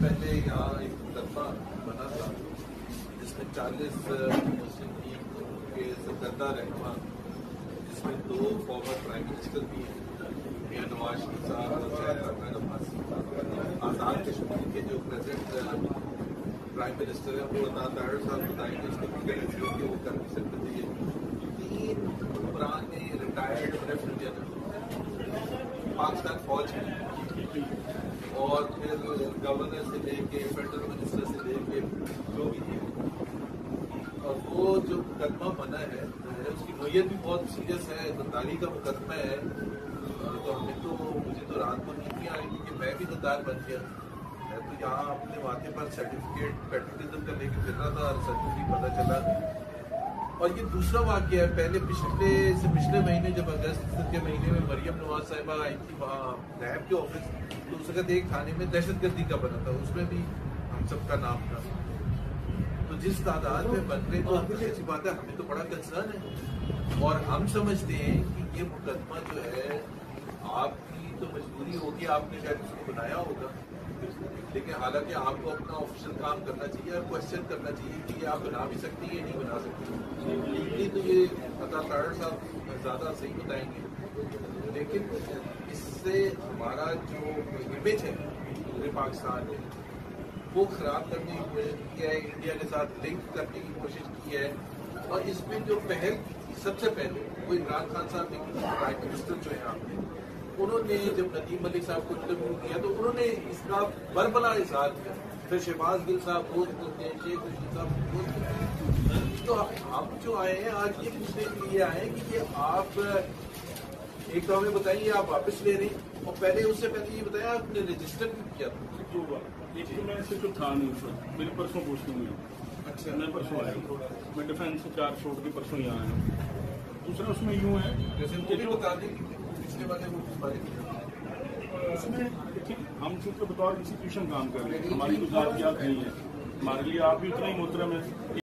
पहले यहाँ एक मुकदमा बना था जिसमें 40 मुस्लिम लीग के सरकर्दा रहनुमा, जिसमें 2 फॉर्मर प्राइम मिनिस्टर भी हैं, मियां नवाज शरीफ साहब और शायद रहमान अब्बासी, आज़ाद कश्मीर के जो प्रेजेंट प्राइम मिनिस्टर हैं वो ताहिर साहब बताएंगे उसको कि वो कर नहीं सकते थे। 3 पुराने रिटायर्ड रेफ्रिजरेटर पाकिस्तान फौज में और फिर गवर्नर से लेके फेडरल मिनिस्टर से लेके जो भी थे, और वो जो मुकदमा बना है उसकी नोयत भी बहुत सीरियस है, गद्दारी का मुकदमा है। तो मुझे तो रात को नींद नहीं आ रही क्योंकि मैं भी गद्दार बन गया। मैं तो यहाँ अपने माथे पर सर्टिफिकेट पेट्रोलिज्म का लेके फिर रहा था और सर्टिफिकेट पता चला। और ये दूसरा वाक्य है, पहले पिछले महीने जब अगस्त के महीने में मरियम नवाज साहिबा आई थी वहाँ नैब के ऑफिस, तो उस वक्त एक थाने में दहशतगर्दी का बना था, उसमें भी हम सबका नाम था। तो जिस तादाद में बन रहे तो ऐसी बात है, हमें तो बड़ा कंसर्न है और हम समझते हैं कि ये मुकदमा जो है आपकी तो मजबूरी होगी, आपने शायद उसको बनाया होगा, लेकिन हालांकि आपको अपना ऑफिशियल काम करना चाहिए और क्वेश्चन करना चाहिए कि ये आप बना भी सकती है या नहीं बना सकती। लीगली तो ये ताहिर साहब ज़्यादा सही बताएंगे, लेकिन इससे हमारा जो इमेज है पूरे पाकिस्तान में वो खराब करने की कोशिश की है, इंडिया के साथ लिंक करने की कोशिश की है। और इसमें जो पहल सबसे पहले वो इमरान खान साहब ने प्राइम मिनिस्टर जो है आपने, उन्होंने जब नदीम मलिक साहब को इंटरव्यू किया तो उन्होंने इसका बरबला इजहार किया, फिर शहबाज गिल साहब रोज बोलते हैं, शेख रशीद साहब बोलते हैं। तो हम जो आए हैं आज ये पूछने के लिए आए हैं कि ये आप एक तो हमें बताइए आप वापस ले रहे हैं, और पहले उससे पहले ये बताया आपने रजिस्टर भी किया था। एक तो मैं सिर्फ था नहीं सर, मेरी परसों पोस्टिंग हुई। अच्छा, मैं परसों आया, मैं डिफेंस से 4 छोड़ के परसों यहाँ आया। दूसरा उसमें यूँ है जैसे मुझे बता दें कि पिछले वाले वो उसमें हम चूँकि बतौर इंस्टीट्यूशन काम कर रहे हैं, हमारी गुजारियात नहीं है, हमारे लिए आप भी उतना ही मोहतरम है।